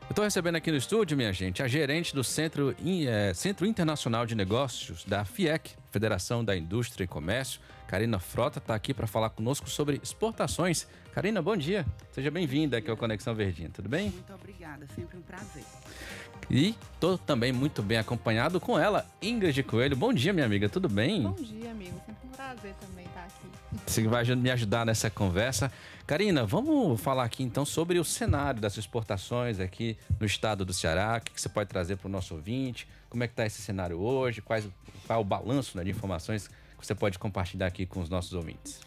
Eu estou recebendo aqui no estúdio, minha gente, a gerente do Centro Internacional de Negócios da FIEC, Federação da Indústria e Comércio. Karina Frota está aqui para falar conosco sobre exportações. Karina, bom dia. Seja bem-vinda aqui ao Conexão Verdinha, tudo bem? Muito obrigada, sempre um prazer. E estou também muito bem acompanhado com ela, Ingrid Coelho. Bom dia, minha amiga, tudo bem? Bom dia, amigo. Sempre um prazer também estar aqui. Você vai me ajudar nessa conversa. Karina, vamos falar aqui então sobre o cenário das exportações aqui no estado do Ceará. O que você pode trazer para o nosso ouvinte? Como é que está esse cenário hoje? Qual é o balanço, né, de informações que você pode compartilhar aqui com os nossos ouvintes?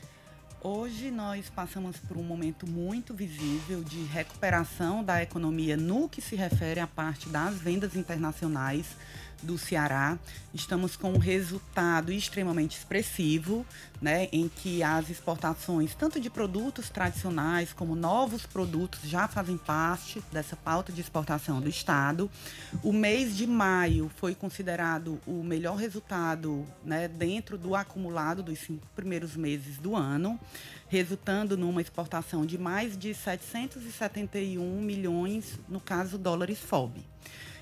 Hoje nós passamos por um momento muito visível de recuperação da economia no que se refere à parte das vendas internacionais do Ceará. Estamos com um resultado extremamente expressivo, né, em que as exportações, tanto de produtos tradicionais como novos produtos, já fazem parte dessa pauta de exportação do Estado. O mês de maio foi considerado o melhor resultado, né, dentro do acumulado dos 5 primeiros meses do ano, resultando numa exportação de mais de 771 milhões, no caso dólares FOB.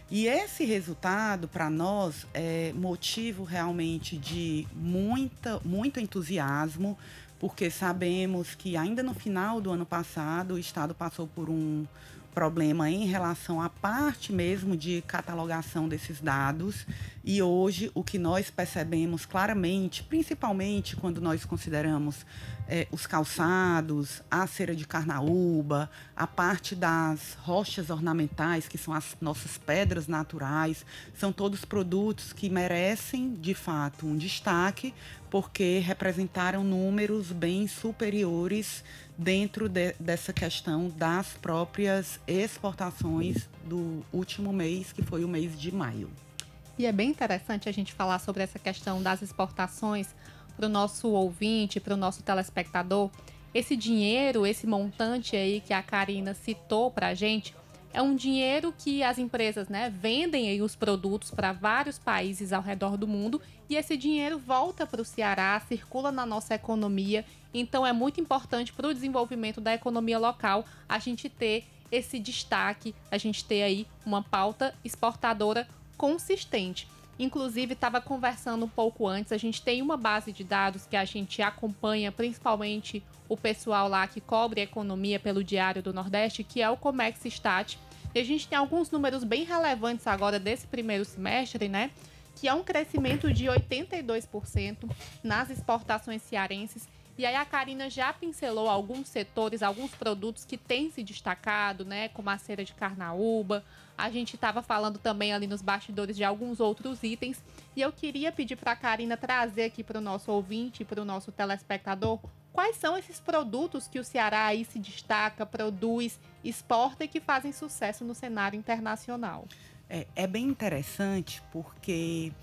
E esse resultado, para nós, é motivo realmente de muito entusiasmo, porque sabemos que ainda no final do ano passado o Estado passou por um problema em relação à parte mesmo de catalogação desses dados, e hoje o que nós percebemos claramente, principalmente quando nós consideramos os calçados, a cera de carnaúba, a parte das rochas ornamentais, que são as nossas pedras naturais, são todos produtos que merecem de fato um destaque, porque representaram números bem superiores dentro dessa questão das próprias exportações do último mês, que foi o mês de maio. E é bem interessante a gente falar sobre essa questão das exportações para o nosso ouvinte, para o nosso telespectador. Esse dinheiro, esse montante aí que a Karina citou para a gente, é um dinheiro que as empresas, né, vendem aí os produtos para vários países ao redor do mundo, e esse dinheiro volta para o Ceará, circula na nossa economia. Então é muito importante para o desenvolvimento da economia local a gente ter esse destaque, a gente ter aí uma pauta exportadora consistente. Inclusive, estava conversando um pouco antes, a gente tem uma base de dados que a gente acompanha, principalmente o pessoal lá que cobre a economia pelo Diário do Nordeste, que é o Comexstat. E a gente tem alguns números bem relevantes agora desse primeiro semestre, né? Que é um crescimento de 82% nas exportações cearenses. E aí a Karina já pincelou alguns setores, alguns produtos que têm se destacado, né? Como a cera de carnaúba. A gente estava falando também ali nos bastidores de alguns outros itens. E eu queria pedir para a Karina trazer aqui para o nosso ouvinte, para o nosso telespectador, quais são esses produtos que o Ceará aí se destaca, produz, exporta e que fazem sucesso no cenário internacional. É bem interessante, porque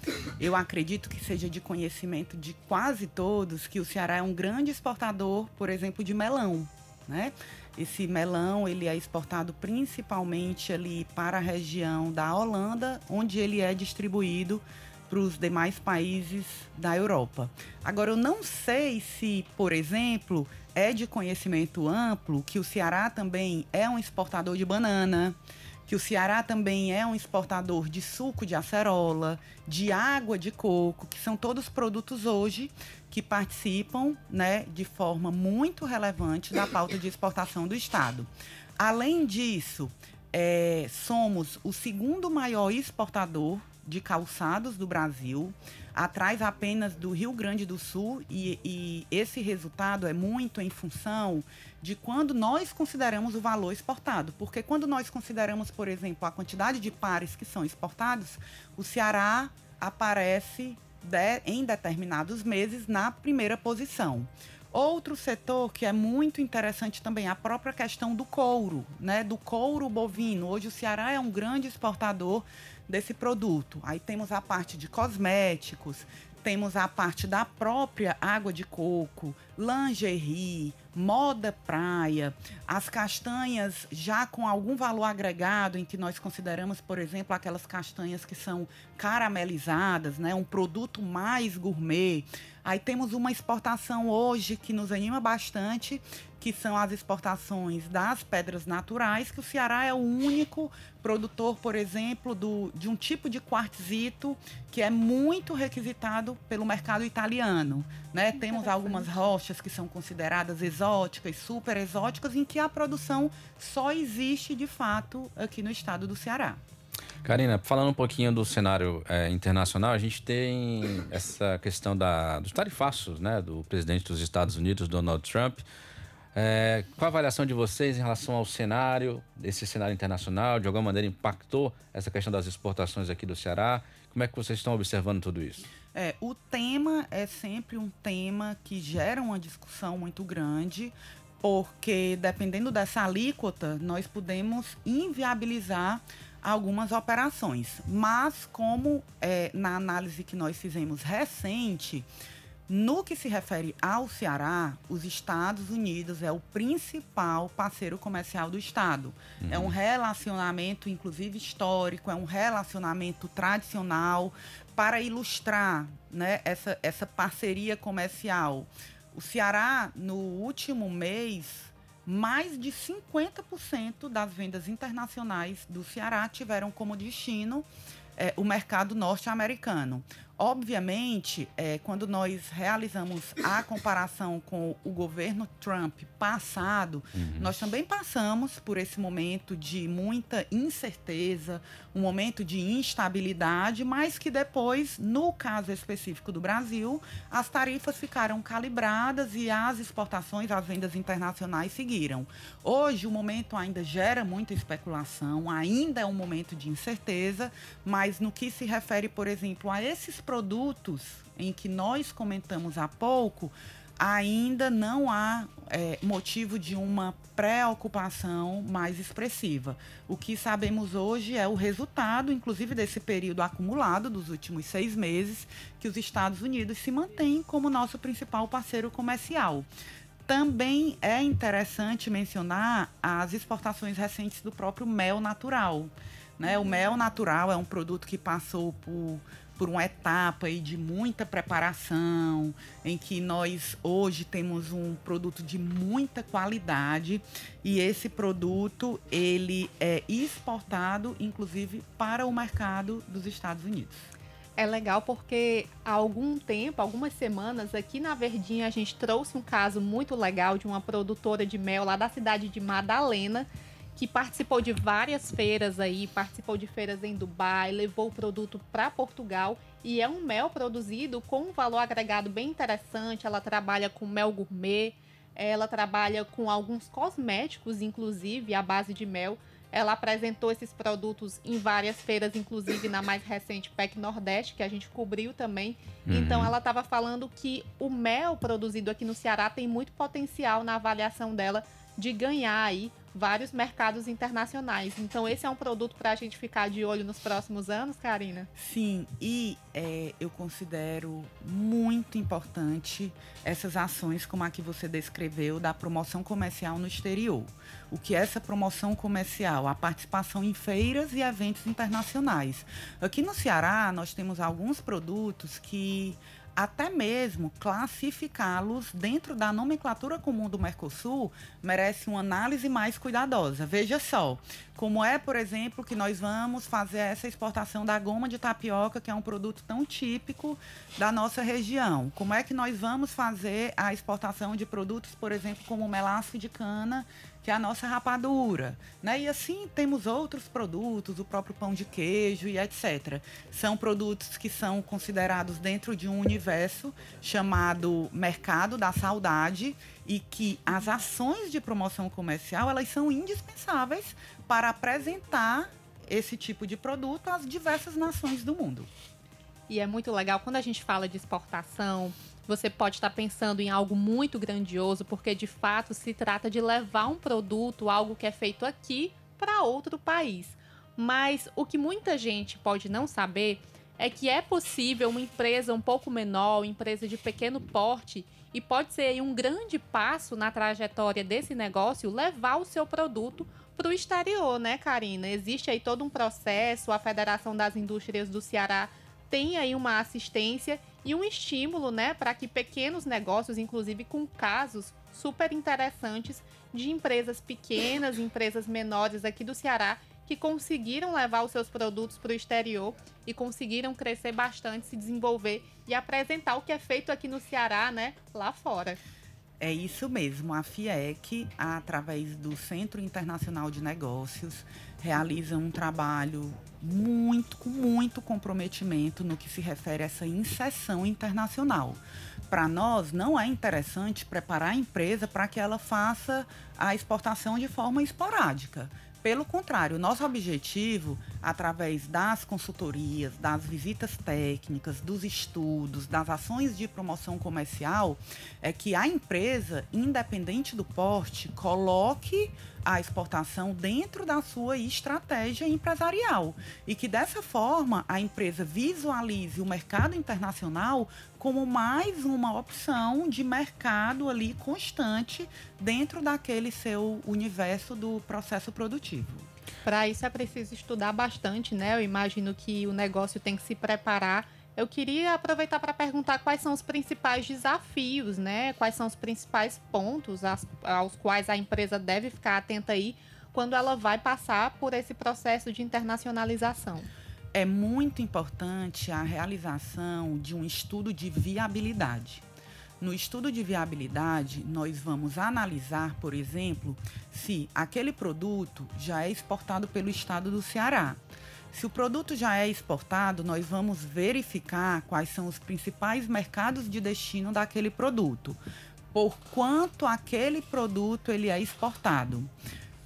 eu acredito que seja de conhecimento de quase todos que o Ceará é um grande exportador, por exemplo, de melão, né? Esse melão, ele é exportado principalmente ali para a região da Holanda, onde ele é distribuído para os demais países da Europa. Agora, eu não sei se, por exemplo, é de conhecimento amplo que o Ceará também é um exportador de banana, que o Ceará também é um exportador de suco de acerola, de água de coco, que são todos produtos hoje que participam, né, de forma muito relevante da pauta de exportação do Estado. Além disso, somos o segundo maior exportador de calçados do Brasil, atrás apenas do Rio Grande do Sul, e esse resultado é muito em função de quando nós consideramos o valor exportado, porque quando nós consideramos, por exemplo, a quantidade de pares que são exportados, o Ceará aparece em determinados meses na primeira posição. Outro setor que é muito interessante também, a própria questão do couro, né? Do couro bovino. Hoje o Ceará é um grande exportador desse produto. Aí temos a parte de cosméticos, temos a parte da própria água de coco, lingerie, moda praia, as castanhas já com algum valor agregado, em que nós consideramos, por exemplo, aquelas castanhas que são caramelizadas, né, um produto mais gourmet. Aí temos uma exportação hoje que nos anima bastante, que são as exportações das pedras naturais, que o Ceará é o único produtor, por exemplo, de um tipo de quartzito que é muito requisitado pelo mercado italiano, né? Temos algumas rochas que são consideradas exóticas, super exóticas, em que a produção só existe, de fato, aqui no estado do Ceará. Karina, falando um pouquinho do cenário internacional, a gente tem essa questão dos tarifaços, né, do presidente dos Estados Unidos, Donald Trump. Qual a avaliação de vocês em relação ao cenário, esse cenário internacional? De alguma maneira impactou essa questão das exportações aqui do Ceará? Como é que vocês estão observando tudo isso? O tema é sempre um tema que gera uma discussão muito grande, porque dependendo dessa alíquota, nós podemos inviabilizar algumas operações. Mas como na análise que nós fizemos recente, no que se refere ao Ceará, os Estados Unidos é o principal parceiro comercial do Estado. É um relacionamento, inclusive, histórico, é um relacionamento tradicional. Para ilustrar, né, essa parceria comercial, o Ceará, no último mês, mais de 50% das vendas internacionais do Ceará tiveram como destino o mercado norte-americano. Obviamente, quando nós realizamos a comparação com o governo Trump passado, nós também passamos por esse momento de muita incerteza, um momento de instabilidade, mas que depois, no caso específico do Brasil, as tarifas ficaram calibradas e as exportações, as vendas internacionais seguiram. Hoje, o momento ainda gera muita especulação, ainda é um momento de incerteza, mas no que se refere, por exemplo, a esses produtos em que nós comentamos há pouco, ainda não há motivo de uma preocupação mais expressiva. O que sabemos hoje é o resultado, inclusive, desse período acumulado dos últimos 6 meses, que os Estados Unidos se mantêm como nosso principal parceiro comercial. Também é interessante mencionar as exportações recentes do próprio mel natural, né? O mel natural é um produto que passou por uma etapa aí de muita preparação, em que nós hoje temos um produto de muita qualidade, e esse produto ele é exportado, inclusive, para o mercado dos Estados Unidos. É legal porque há algum tempo, algumas semanas, aqui na Verdinha, a gente trouxe um caso muito legal de uma produtora de mel lá da cidade de Madalena, que participou de várias feiras aí, participou de feiras em Dubai, levou o produto para Portugal, e é um mel produzido com um valor agregado bem interessante. Ela trabalha com mel gourmet, ela trabalha com alguns cosméticos, inclusive, à base de mel. Ela apresentou esses produtos em várias feiras, inclusive na mais recente PEC Nordeste, que a gente cobriu também. Então, ela estava falando que o mel produzido aqui no Ceará tem muito potencial na avaliação dela de ganhar aí vários mercados internacionais. Então, esse é um produto para a gente ficar de olho nos próximos anos, Karina? Sim, e eu considero muito importante essas ações como a que você descreveu da promoção comercial no exterior. O que é essa promoção comercial? A participação em feiras e eventos internacionais. Aqui no Ceará, nós temos alguns produtos que até mesmo classificá-los dentro da nomenclatura comum do Mercosul merece uma análise mais cuidadosa. Veja só, como é, por exemplo, que nós vamos fazer essa exportação da goma de tapioca, que é um produto tão típico da nossa região. Como é que nós vamos fazer a exportação de produtos, por exemplo, como o melaço de cana, que é a nossa rapadura, né? E assim temos outros produtos, o próprio pão de queijo e etc. São produtos que são considerados dentro de um universo chamado mercado da saudade, e que as ações de promoção comercial, elas são indispensáveis para apresentar esse tipo de produto às diversas nações do mundo. E é muito legal, quando a gente fala de exportação, você pode estar pensando em algo muito grandioso, porque de fato se trata de levar um produto, algo que é feito aqui, para outro país. Mas o que muita gente pode não saber é que é possível uma empresa um pouco menor, uma empresa de pequeno porte, e pode ser aí um grande passo na trajetória desse negócio levar o seu produto para o exterior, né, Karina? Existe aí todo um processo, a Federação das Indústrias do Ceará tem aí uma assistência e um estímulo, né, para que pequenos negócios, inclusive com casos super interessantes de empresas pequenas, empresas menores aqui do Ceará, que conseguiram levar os seus produtos para o exterior e conseguiram crescer bastante, se desenvolver e apresentar o que é feito aqui no Ceará, né, lá fora. É isso mesmo. A FIEC, através do Centro Internacional de Negócios, realiza um trabalho com muito comprometimento no que se refere a essa inserção internacional. Para nós, não é interessante preparar a empresa para que ela faça a exportação de forma esporádica. Pelo contrário, o nosso objetivo, através das consultorias, das visitas técnicas, dos estudos, das ações de promoção comercial, é que a empresa, independente do porte, coloque a exportação dentro da sua estratégia empresarial e que, dessa forma, a empresa visualize o mercado internacional como mais uma opção de mercado ali constante dentro daquele seu universo do processo produtivo. Para isso é preciso estudar bastante, né? Eu imagino que o negócio tem que se preparar. Eu queria aproveitar para perguntar quais são os principais desafios, né? Quais são os principais pontos aos quais a empresa deve ficar atenta aí quando ela vai passar por esse processo de internacionalização. É muito importante a realização de um estudo de viabilidade. No estudo de viabilidade, nós vamos analisar, por exemplo, se aquele produto já é exportado pelo estado do Ceará. Se o produto já é exportado, nós vamos verificar quais são os principais mercados de destino daquele produto, por quanto aquele produto ele é exportado.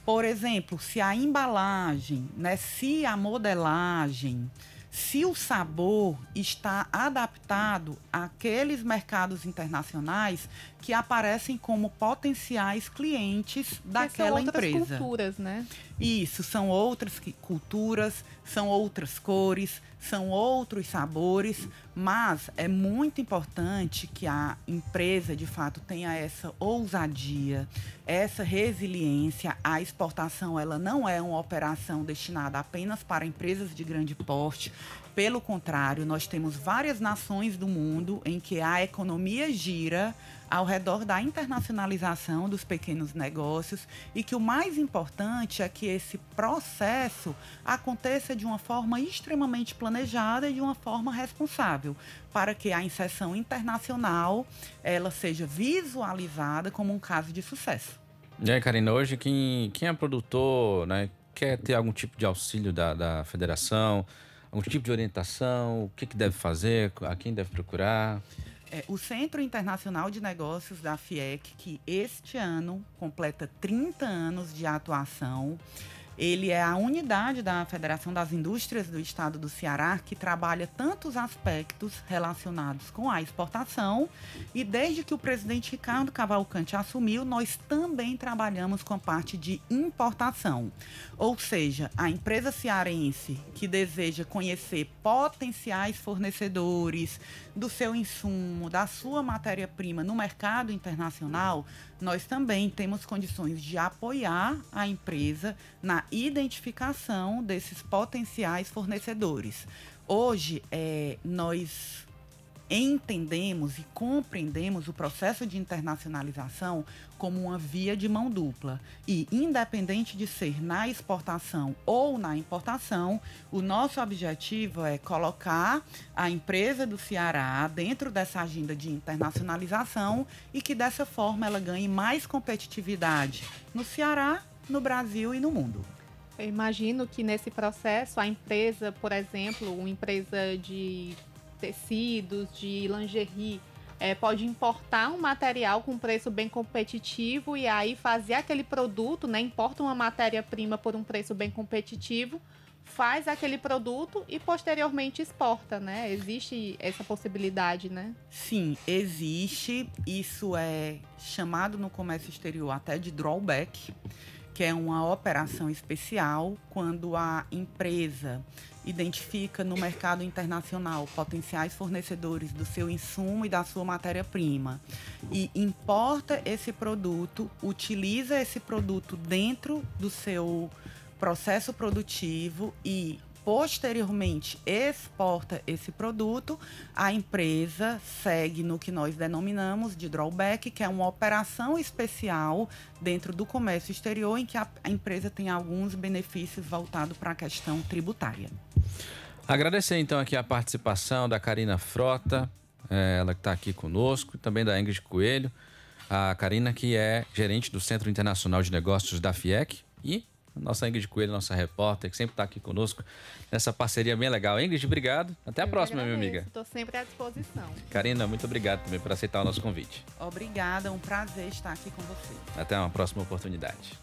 Por exemplo, se a embalagem, né, se a modelagem, se o sabor está adaptado àqueles mercados internacionais que aparecem como potenciais clientes daquela empresa. São outras culturas, né? Isso, são outras culturas, são outras cores, são outros sabores, mas é muito importante que a empresa, de fato, tenha essa ousadia, essa resiliência. A exportação, ela não é uma operação destinada apenas para empresas de grande porte. Pelo contrário, nós temos várias nações do mundo em que a economia gira ao redor da internacionalização dos pequenos negócios e que o mais importante é que esse processo aconteça de uma forma extremamente planejada e de uma forma responsável, para que a inserção internacional ela seja visualizada como um caso de sucesso. E aí, Karina, hoje quem é produtor, né, quer ter algum tipo de auxílio da federação, algum tipo de orientação, o que deve fazer, a quem deve procurar? O Centro Internacional de Negócios da FIEC, que este ano completa 30 anos de atuação, ele é a unidade da Federação das Indústrias do Estado do Ceará que trabalha tantos aspectos relacionados com a exportação e desde que o presidente Ricardo Cavalcante assumiu, nós também trabalhamos com a parte de importação. Ou seja, a empresa cearense que deseja conhecer potenciais fornecedores do seu insumo, da sua matéria-prima no mercado internacional, nós também temos condições de apoiar a empresa na identificação desses potenciais fornecedores. Hoje, nós entendemos e compreendemos o processo de internacionalização como uma via de mão dupla. E, independente de ser na exportação ou na importação, o nosso objetivo é colocar a empresa do Ceará dentro dessa agenda de internacionalização e que, dessa forma, ela ganhe mais competitividade no Ceará, no Brasil e no mundo. Eu imagino que nesse processo a empresa, por exemplo, uma empresa de tecidos, de lingerie, pode importar um material com preço bem competitivo e aí fazer aquele produto, né? Importa uma matéria-prima por um preço bem competitivo, faz aquele produto e posteriormente exporta, né? Existe essa possibilidade, né? Sim, existe. Isso é chamado no comércio exterior até de drawback, que é uma operação especial quando a empresa identifica no mercado internacional potenciais fornecedores do seu insumo e da sua matéria-prima e importa esse produto, utiliza esse produto dentro do seu processo produtivo e posteriormente exporta esse produto, a empresa segue no que nós denominamos de drawback, que é uma operação especial dentro do comércio exterior em que a empresa tem alguns benefícios voltados para a questão tributária. Agradecer então aqui a participação da Karina Frota, ela que está aqui conosco, e também da Ingrid Coelho, a Karina que é gerente do Centro Internacional de Negócios da FIEC e nossa Ingrid Coelho, nossa repórter, que sempre está aqui conosco nessa parceria bem legal. Ingrid, obrigado. Até a próxima, minha amiga. Estou sempre à disposição. Karina, muito obrigado também por aceitar o nosso convite. Obrigada, um prazer estar aqui com você. Até uma próxima oportunidade.